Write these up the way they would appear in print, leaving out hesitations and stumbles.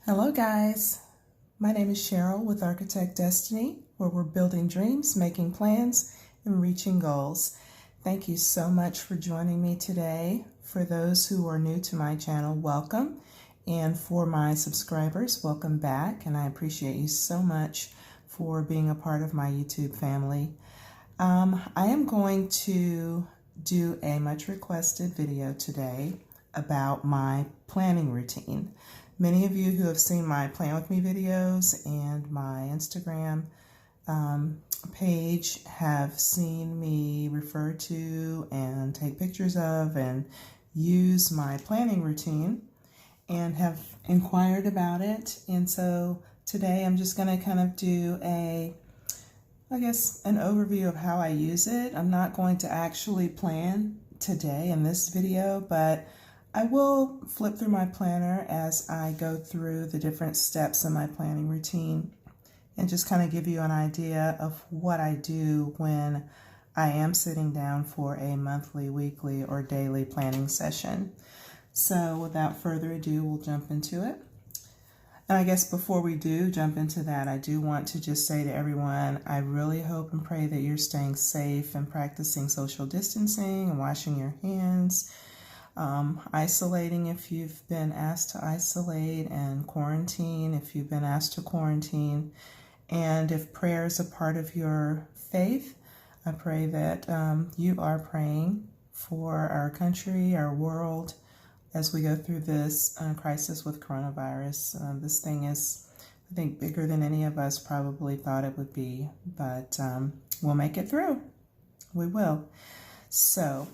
Hello guys, my name is Cheryl with Architect Destiny, where we're building dreams, making plans, and reaching goals. Thank you so much for joining me today. For those who are new to my channel, welcome. And for my subscribers, welcome back. And I appreciate you so much for being a part of my YouTube family. I am going to do a much requested video today about my planning routine. Many of you who have seen my Plan With Me videos and my Instagram page have seen me refer to and take pictures of and use my planning routine and have inquired about it. And so today I'm just going to kind of do an overview of how I use it. I'm not going to actually plan today in this video, but I will flip through my planner as I go through the different steps in my planning routine and just kind of give you an idea of what I do when I am sitting down for a monthly, weekly, or daily planning session. So without further ado, we'll jump into it. And I guess before we do jump into that, I do want to just say to everyone, I really hope and pray that you're staying safe and practicing social distancing and washing your hands. Isolating if you've been asked to isolate, and quarantine if you've been asked to quarantine. And if prayer is a part of your faith, I pray that you are praying for our country, our world, as we go through this crisis with coronavirus. This thing is, I think, bigger than any of us probably thought it would be, but we'll make it through. We will. So,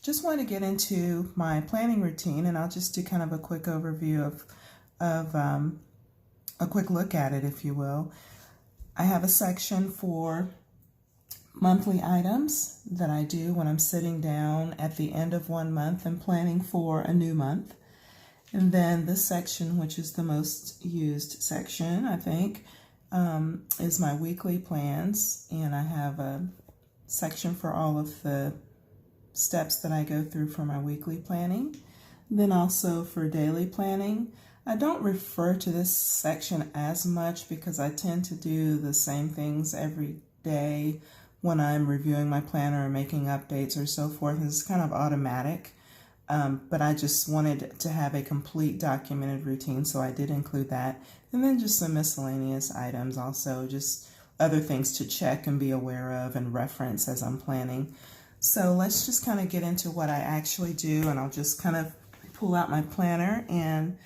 just want to get into my planning routine, and I'll just do kind of a quick overview of a quick look at it, if you will. I have a section for monthly items that I do when I'm sitting down at the end of one month and planning for a new month. And then this section, which is the most used section, I think, is my weekly plans. And I have a section for all of the steps that I go through for my weekly planning. Then also for daily planning. I don't refer to this section as much because I tend to do the same things every day when I'm reviewing my planner or making updates or so forth. It's kind of automatic, but I just wanted to have a complete documented routine, so I did include that. And then just some miscellaneous items also, just other things to check and be aware of and reference as I'm planning. So let's just kind of get into what I actually do, and I'll just kind of pull out my planner and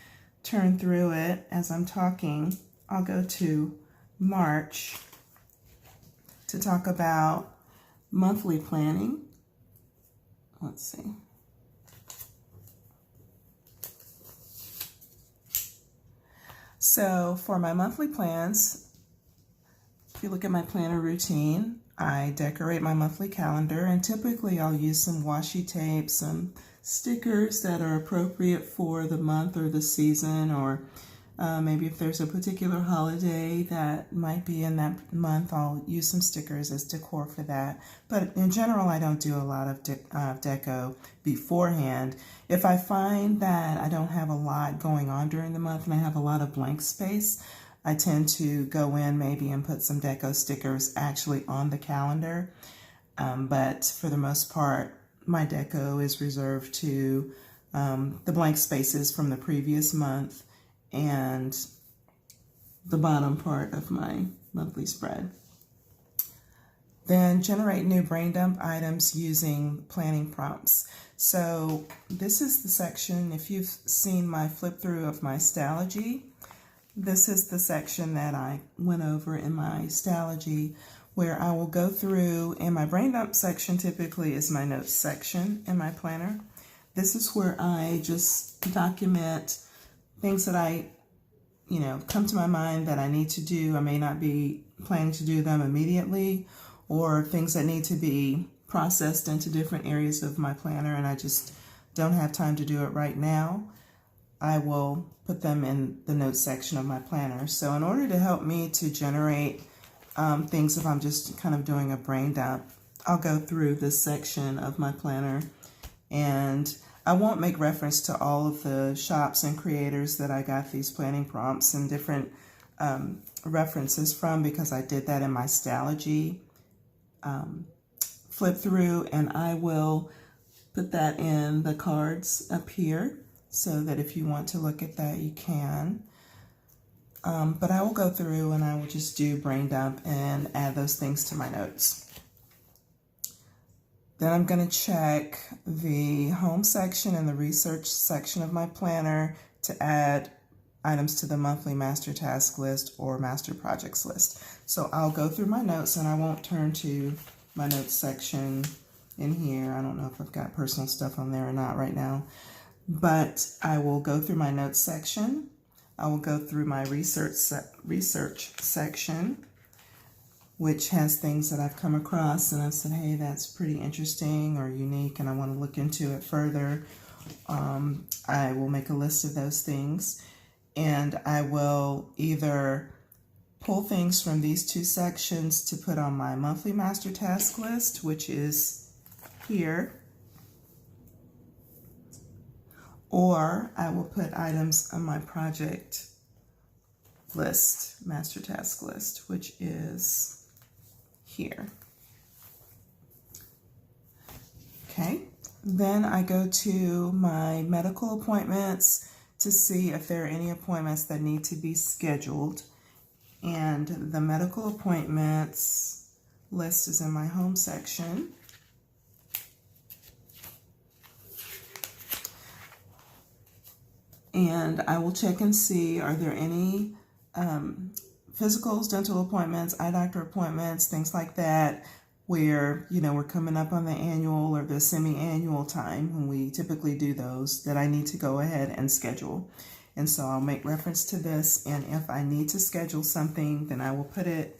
turn through it as I'm talking. I'll go to March to talk about monthly planning. Let's see. So for my monthly plans, if you look at my planner routine, I decorate my monthly calendar, and typically I'll use some washi tape, some stickers that are appropriate for the month or the season, or maybe if there's a particular holiday that might be in that month, I'll use some stickers as decor for that. But in general, I don't do a lot of deco beforehand. If I find that I don't have a lot going on during the month and I have a lot of blank space, I tend to go in maybe and put some deco stickers actually on the calendar. But for the most part, my deco is reserved to the blank spaces from the previous month and the bottom part of my monthly spread. Then generate new brain dump items using planning prompts. So this is the section, if you've seen my flip through of my Stálogy, this is the section that I went over in my Stálogy, where I will go through, and my brain dump section typically is my notes section in my planner. This is where I just document things that I, come to my mind that I need to do. I may not be planning to do them immediately, or things that need to be processed into different areas of my planner and I just don't have time to do it right now. I will put them in the notes section of my planner. So in order to help me to generate things, if I'm just kind of doing a brain dump, I'll go through this section of my planner, and I won't make reference to all of the shops and creators that I got these planning prompts and different references from, because I did that in my Stálogy flip through, and I will put that in the cards up here so that if you want to look at that, you can. But I will go through and I will just do brain dump and add those things to my notes. Then I'm going to check the home section and the research section of my planner to add items to the monthly master task list or master projects list. So I'll go through my notes, and I won't turn to my notes section in here. I don't know if I've got personal stuff on there or not right now, but I will go through my notes section. I will go through my research section, which has things that I've come across and I've said, hey, that's pretty interesting or unique and I want to look into it further. I will make a list of those things, and I will either pull things from these two sections to put on my monthly master task list, which is here, or I will put items on my project list, master task list, which is here. Okay, then I go to my medical appointments to see if there are any appointments that need to be scheduled. And the medical appointments list is in my home section. And I will check and see, are there any physicals, dental appointments, eye doctor appointments, things like that, where, you know, we're coming up on the annual or the semi-annual time when we typically do those, that I need to go ahead and schedule. And so I'll make reference to this, and if I need to schedule something, then I will put it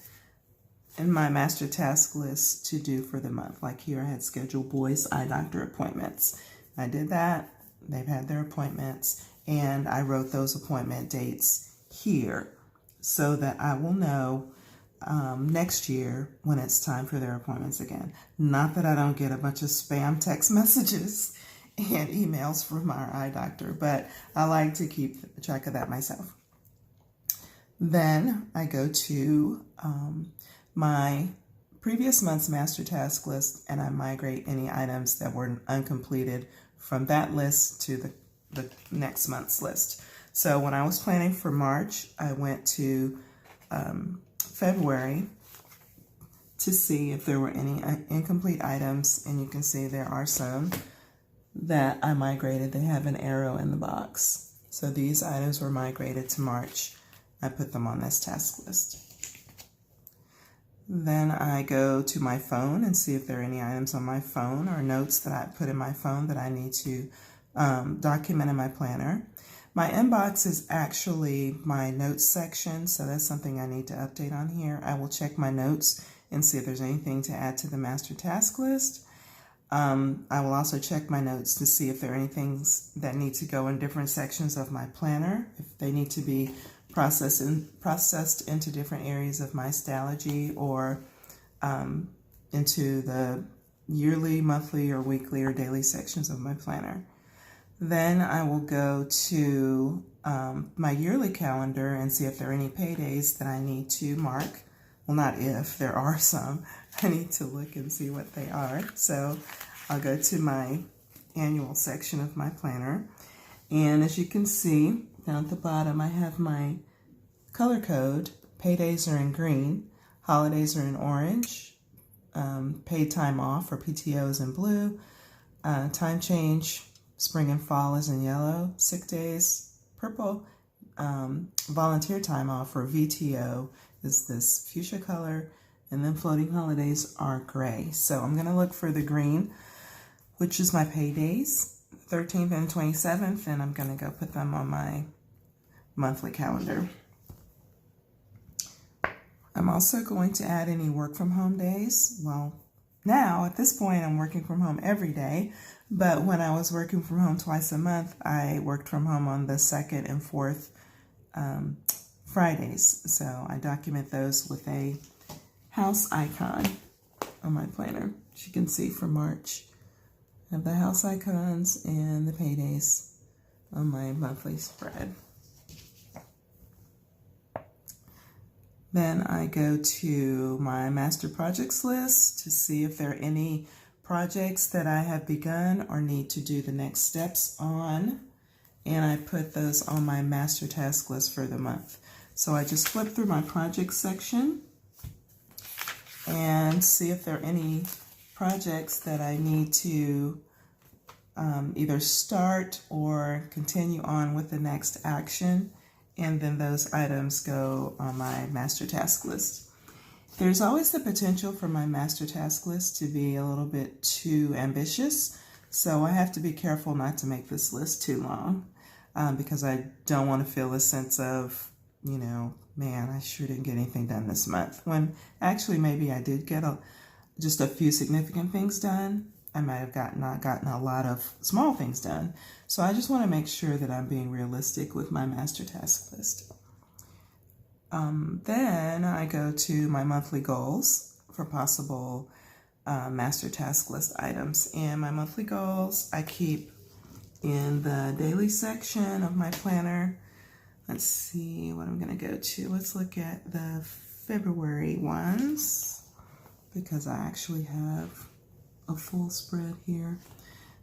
in my master task list to do for the month. Like here, I had scheduled boys' eye doctor appointments. I did that. They've had their appointments, and I wrote those appointment dates here so that I will know next year when it's time for their appointments again. Not that I don't get a bunch of spam text messages and emails from our eye doctor, but I like to keep track of that myself. Then I go to my previous month's master task list, and I migrate any items that were uncompleted from that list to the next month's list. So when I was planning for March, I went to February to see if there were any incomplete items, and you can see there are some that I migrated. They have an arrow in the box. So these items were migrated to March. I put them on this task list. Then I go to my phone and see if there are any items on my phone or notes that I put in my phone that I need to document in my planner. My inbox is actually my notes section, so that's something I need to update on here. I will check my notes and see if there's anything to add to the master task list. I will also check my notes to see if there are any things that need to go in different sections of my planner, if they need to be processed into different areas of my Stálogy or into the yearly, monthly, or weekly, or daily sections of my planner. Then I will go to my yearly calendar and see if there are any paydays that I need to mark. Well, not if, there are some. I need to look and see what they are. So I'll go to my annual section of my planner. And as you can see, down at the bottom, I have my color code. Paydays are in green, holidays are in orange, paid time off or PTO is in blue, time change, spring and fall is in yellow, sick days, purple, volunteer time off or VTO is this fuchsia color, and then floating holidays are gray. So I'm going to look for the green, which is my paydays, 13th and 27th, and I'm going to go put them on my monthly calendar. I'm also going to add any work from home days. Well, now at this point I'm working from home every day, but when I was working from home twice a month, I worked from home on the 2nd and 4th Fridays. So I document those with a house icon on my planner. As you can see for March, I have the house icons and the paydays on my monthly spread. Then I go to my master projects list to see if there are any projects that I have begun or need to do the next steps on. And I put those on my master task list for the month. So I just flip through my projects section and see if there are any projects that I need to either start or continue on with the next action. And then those items go on my master task list. There's always the potential for my master task list to be a little bit too ambitious, so I have to be careful not to make this list too long because I don't want to feel a sense of, you know, man, I sure didn't get anything done this month, when actually maybe I did get just a few significant things done. I might have not gotten a lot of small things done. So I just want to make sure that I'm being realistic with my master task list. Then I go to my monthly goals for possible master task list items. And my monthly goals I keep in the daily section of my planner. Let's see what I'm going to go to. Let's look at the February ones because I actually have a full spread here.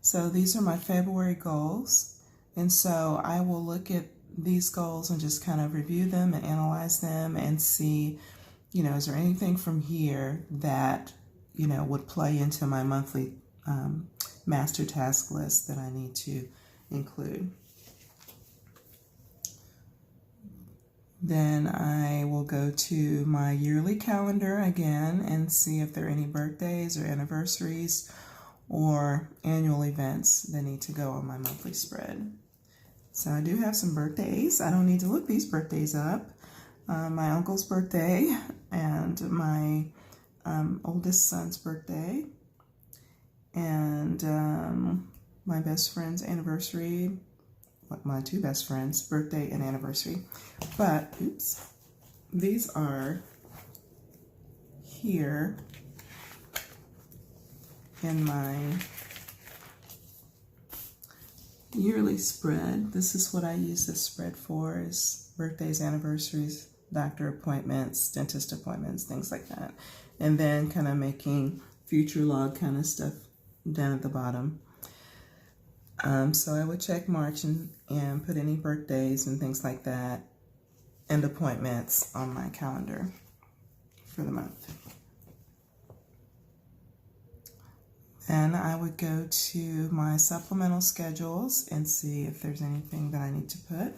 So these are my February goals, and so I will look at these goals and just kind of review them and analyze them and see, you know, is there anything from here that, you know, would play into my monthly master task list that I need to include. Then I will go to my yearly calendar again and see if there are any birthdays or anniversaries or annual events that need to go on my monthly spread. So I do have some birthdays. I don't need to look these birthdays up. My uncle's birthday and my oldest son's birthday and my best friend's anniversary, my two best friends' birthday and anniversary. But, oops, these are here in my yearly spread. This is what I use this spread for, is birthdays, anniversaries, doctor appointments, dentist appointments, things like that. And then kind of making future log kind of stuff down at the bottom. So I would check March and put any birthdays and things like that and appointments on my calendar for the month. Then I would go to my supplemental schedules and see if there's anything that I need to put.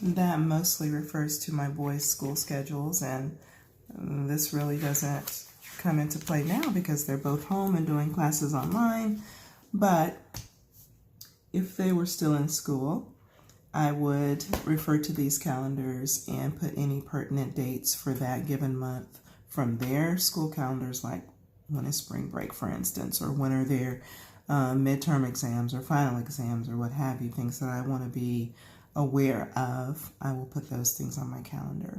That mostly refers to my boys' school schedules, and this really doesn't come into play now because they're both home and doing classes online. But if they were still in school, I would refer to these calendars and put any pertinent dates for that given month from their school calendars, like when is spring break, for instance, or when are their midterm exams or final exams or what have you, things that I want to be aware of. I will put those things on my calendar.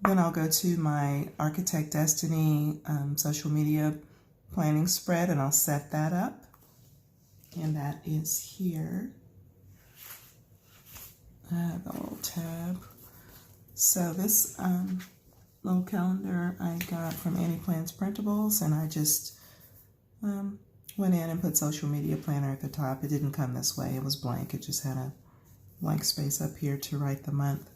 Then I'll go to my Architect Destiny social media planning spread and I'll set that up. And that is here. I have a little tab. So this little calendar I got from Annie Plans Printables, and I just went in and put social media planner at the top. It didn't come this way. It was blank. It just had a blank space up here to write the month,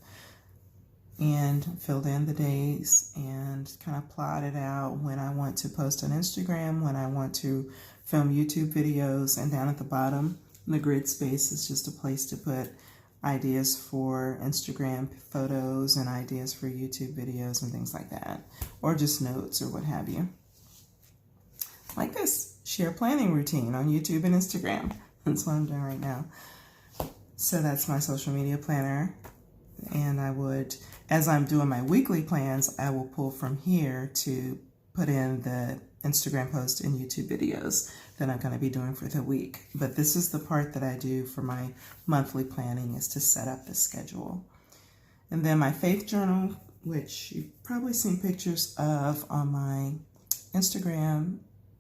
and filled in the days and kind of plotted out when I want to post on Instagram, when I want to film YouTube videos, and down at the bottom, the grid space is just a place to put ideas for Instagram photos and ideas for YouTube videos and things like that, or just notes or what have you. Like this, share planning routine on YouTube and Instagram. That's what I'm doing right now. So that's my social media planner. And I would, as I'm doing my weekly plans, I will pull from here to put in the Instagram posts and YouTube videos that I'm going to be doing for the week. But this is the part that I do for my monthly planning, is to set up the schedule. And then my faith journal which you've probably seen pictures of on my Instagram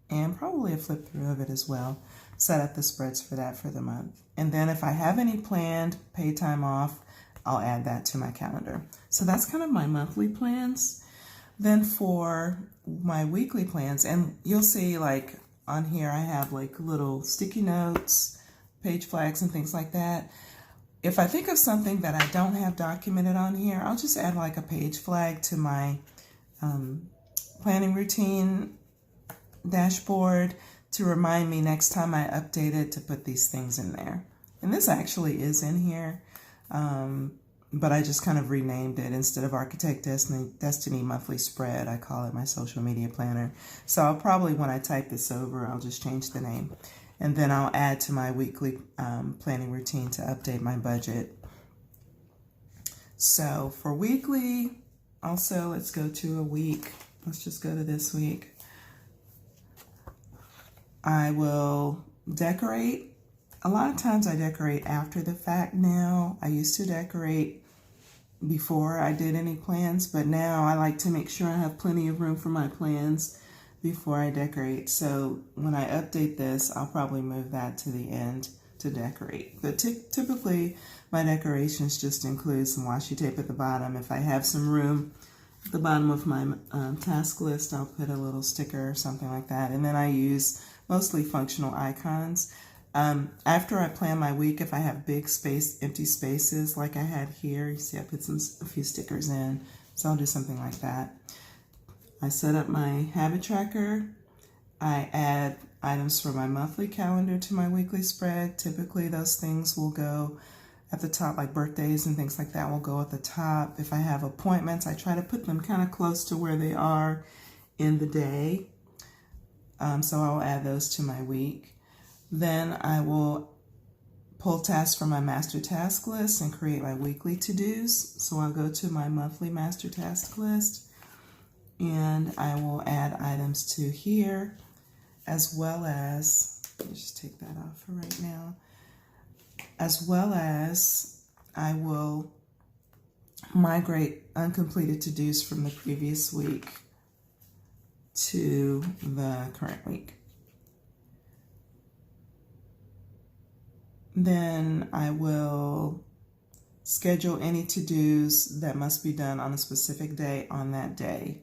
and probably a flip through of it as well. Set up the spreads for that for the month. And then if I have any planned paid time off, I'll add that to my calendar. So that's kind of my monthly plans. Then for my weekly plans, and you'll see like on here I have like little sticky notes, page flags and things like that. If I think of something that I don't have documented on here, I'll just add like a page flag to my planning routine dashboard to remind me next time I update it to put these things in there. And this actually is in here, but I just kind of renamed it. Instead of Architect Destiny Monthly Spread, I call it my social media planner. So I'll probably, when I type this over, I'll just change the name. And then I'll add to my weekly planning routine to update my budget. So for weekly, also let's go to a week. Let's just go to this week. I will decorate. A lot of times I decorate after the fact now. I used to decorate before I did any plans, but now I like to make sure I have plenty of room for my plans before I decorate. So when I update this, I'll probably move that to the end to decorate. But typically my decorations just include some washi tape at the bottom. If I have some room at the bottom of my task list, I'll put a little sticker or something like that. And then I use mostly functional icons. After I plan my week, if I have big empty spaces like I had here, you see I put a few stickers in, so I'll do something like that. I set up my habit tracker. I add items for my monthly calendar to my weekly spread. Typically those things will go at the top, like birthdays and things like that will go at the top. If I have appointments, I try to put them kind of close to where they are in the day. So I'll add those to my week. Then I will pull tasks from my master task list and create my weekly to-dos. So I'll go to my monthly master task list and I will add items to here, as well as, let me just take that off for right now, as well as I will migrate uncompleted to-dos from the previous week to the current week. Then I will schedule any to-dos that must be done on a specific day on that day.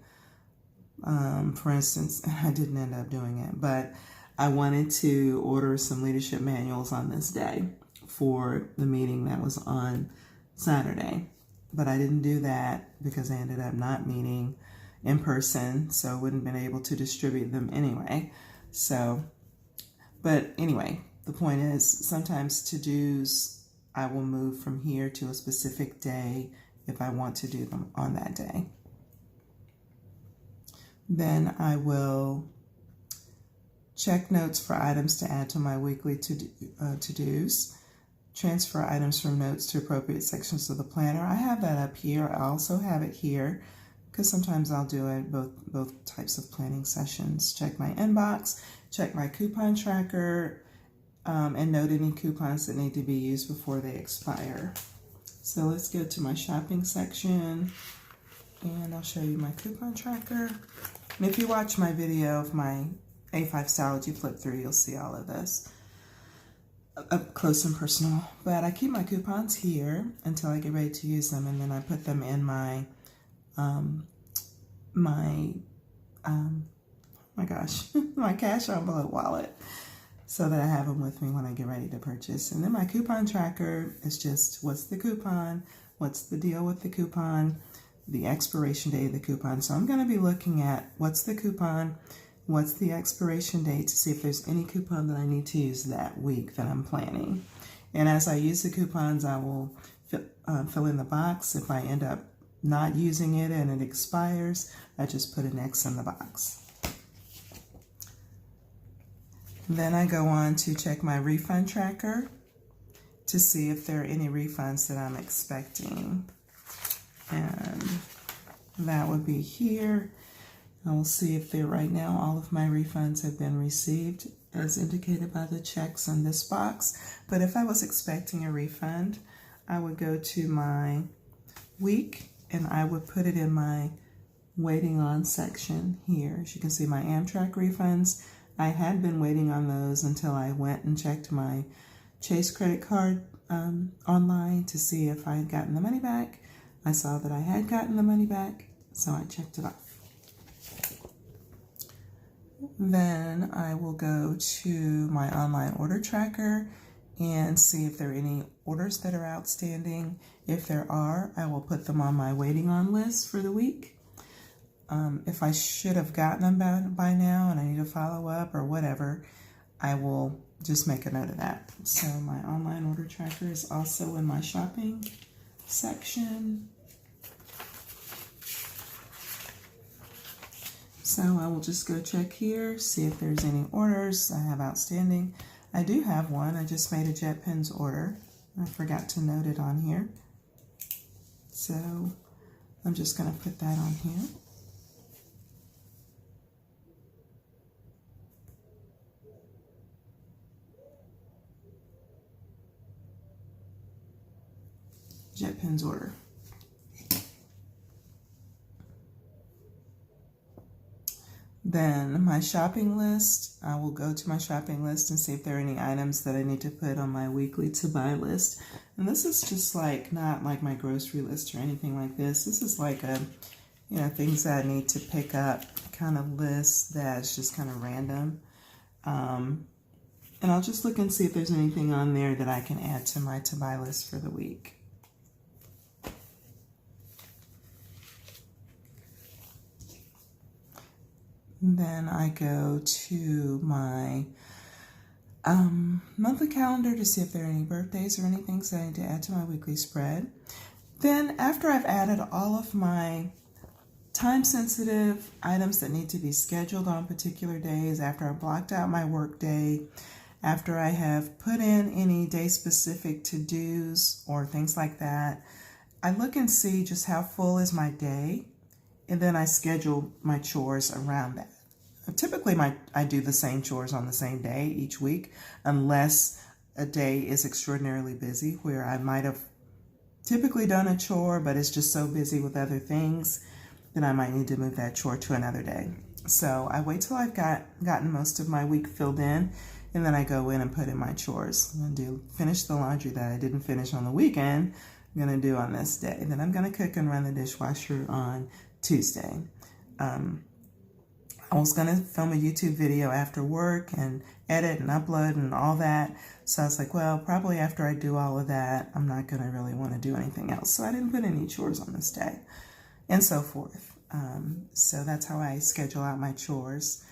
For instance, I didn't end up doing it, but I wanted to order some leadership manuals on this day for the meeting that was on Saturday. But I didn't do that because I ended up not meeting in person, so I wouldn't have been able to distribute them anyway. So, but anyway, the point is sometimes to-dos I will move from here to a specific day if I want to do them on that day. Then I will check notes for items to add to my weekly to-dos, transfer items from notes to appropriate sections of the planner. I have that up here. I also have it here because sometimes I'll do it both types of planning sessions. Check my inbox, check my coupon tracker, and note any coupons that need to be used before they expire. So let's go to my shopping section and I'll show you my coupon tracker. And if you watch my video of my A5 Stálogy flip through, you'll see all of this up close and personal. But I keep my coupons here until I get ready to use them, and then I put them in my my cash envelope wallet so that I have them with me when I get ready to purchase. And then my coupon tracker is just what's the coupon, what's the deal with the coupon, the expiration date of the coupon. So I'm going to be looking at what's the coupon, what's the expiration date, to see if there's any coupon that I need to use that week that I'm planning. And as I use the coupons, I will fill in the box. If I end up not using it and it expires, I just put an X in the box. Then I go on to check my refund tracker to see if there are any refunds that I'm expecting. And that would be here. I will see if there right now all of my refunds have been received as indicated by the checks in this box. But if I was expecting a refund, I would go to my week and I would put it in my waiting on section here. As you can see, my Amtrak refunds, I had been waiting on those until I went and checked my Chase credit card online to see if I had gotten the money back. I saw that I had gotten the money back, so I checked it off. Then I will go to my online order tracker and see if there are any orders that are outstanding. If there are, I will put them on my waiting on list for the week. If I should have gotten them by now and I need to follow up or whatever, I will just make a note of that. So my online order tracker is also in my shopping section. So I will just go check here, see if there's any orders I have outstanding. I do have one. I just made a JetPens order. I forgot to note it on here. So I'm just going to put that on here. JetPens order. Then my shopping list, I will go to my shopping list and see if there are any items that I need to put on my weekly to buy list. And this is just like, not like my grocery list or anything like this. This is like a, things that I need to pick up kind of list that's just kind of random. And I'll just look and see if there's anything on there that I can add to my to buy list for the week. Then I go to my monthly calendar to see if there are any birthdays or anything that I need to add to my weekly spread. Then after I've added all of my time-sensitive items that need to be scheduled on particular days, after I've blocked out my work day, after I have put in any day-specific to-dos or things like that, I look and see just how full is my day, and then I schedule my chores around that. Typically, I do the same chores on the same day each week, unless a day is extraordinarily busy, where I might have typically done a chore, but it's just so busy with other things that I might need to move that chore to another day. So I wait till I've gotten most of my week filled in, and then I go in and put in my chores. I'm going to finish the laundry that I didn't finish on the weekend. I'm going to do on this day. And then I'm going to cook and run the dishwasher on Tuesday. I was going to film a YouTube video after work and edit and upload and all that. So I was like, well, probably after I do all of that, I'm not going to really want to do anything else. So I didn't put any chores on this day and so forth. So that's how I schedule out my chores.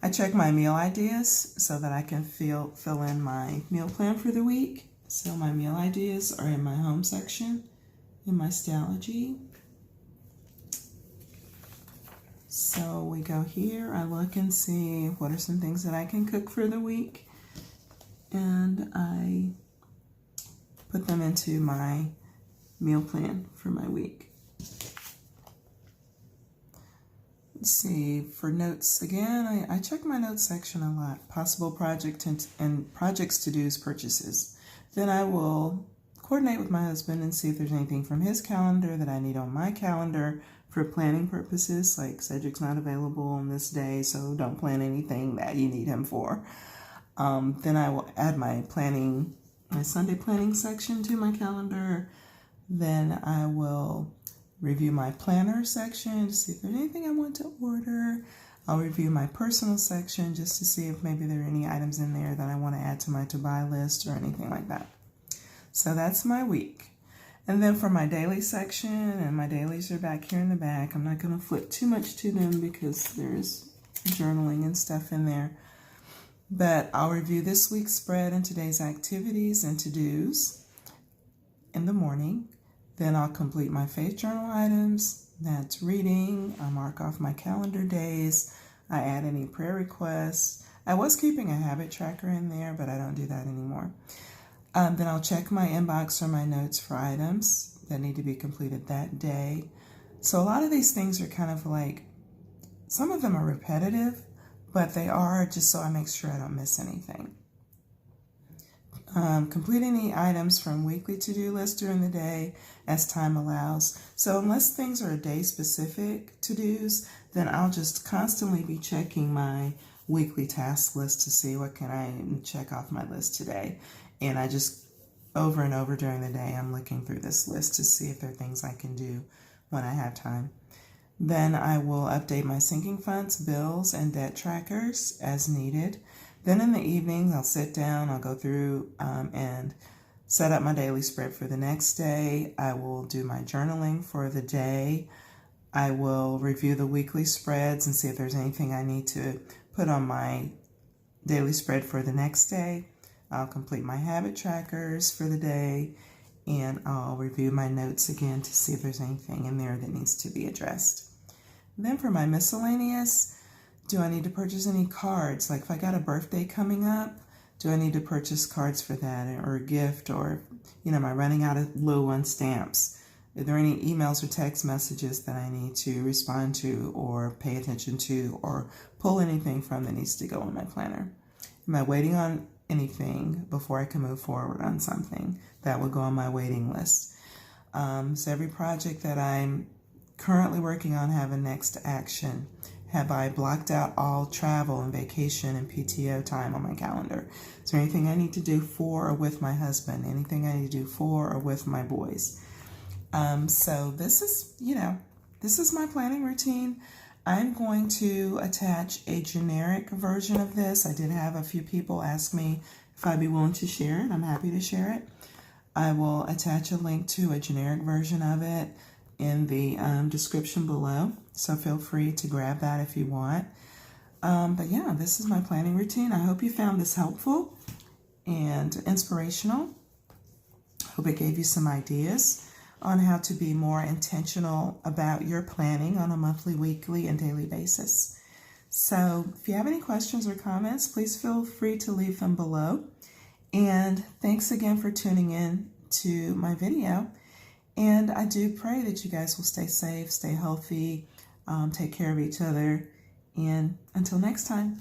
I check my meal ideas so that I can fill in my meal plan for the week. So my meal ideas are in my home section, in my Stálogy. So we go here, I look and see what are some things that I can cook for the week, and I put them into my meal plan for my week. Let's see, for notes again, I check my notes section a lot. Possible project and projects, to-dos, purchases. Then I will coordinate with my husband and see if there's anything from his calendar that I need on my calendar for planning purposes, like Cedric's not available on this day, so don't plan anything that you need him for. Then I will add my Sunday planning section to my calendar. Then I will review my planner section to see if there's anything I want to order. I'll review my personal section just to see if maybe there are any items in there that I want to add to my to-buy list or anything like that. So that's my week. And then for my daily section, and my dailies are back here in the back. I'm not going to flip too much to them because there's journaling and stuff in there. But I'll review this week's spread and today's activities and to-dos in the morning. Then I'll complete my faith journal items. That's reading. I mark off my calendar days. I add any prayer requests. I was keeping a habit tracker in there, but I don't do that anymore. Then I'll check my inbox or my notes for items that need to be completed that day. So a lot of these things are kind of like, some of them are repetitive, but they are just so I make sure I don't miss anything. complete any items from weekly to-do list during the day as time allows. So unless things are day-specific to-dos, then I'll just constantly be checking my weekly task list to see what can I check off my list today. And I just, over and over during the day, I'm looking through this list to see if there are things I can do when I have time. Then I will update my sinking funds, bills, and debt trackers as needed. Then in the evenings, I'll sit down, I'll go through and set up my daily spread for the next day. I will do my journaling for the day. I will review the weekly spreads and see if there's anything I need to put on my daily spread for the next day. I'll complete my habit trackers for the day, and I'll review my notes again to see if there's anything in there that needs to be addressed. Then for my miscellaneous, do I need to purchase any cards? Like if I got a birthday coming up, do I need to purchase cards for that, or a gift, or, am I running out of low on stamps? Are there any emails or text messages that I need to respond to or pay attention to or pull anything from that needs to go in my planner? Am I waiting on anything before I can move forward on something that will go on my waiting list? So every project that I'm currently working on have a next action. Have I blocked out all travel and vacation and PTO time on my calendar? Is there anything I need to do for or with my husband? Anything I need to do for or with my boys? So this is my planning routine. I'm going to attach a generic version of this. I did have a few people ask me if I'd be willing to share it. I'm happy to share it. I will attach a link to a generic version of it in the description below, so feel free to grab that if you want. But yeah, this is my planning routine. I hope you found this helpful and inspirational. Hope it gave you some ideas on how to be more intentional about your planning on a monthly, weekly, and daily basis. So if you have any questions or comments, please feel free to leave them below. And thanks again for tuning in to my video. And I do pray that you guys will stay safe, stay healthy, take care of each other. And until next time.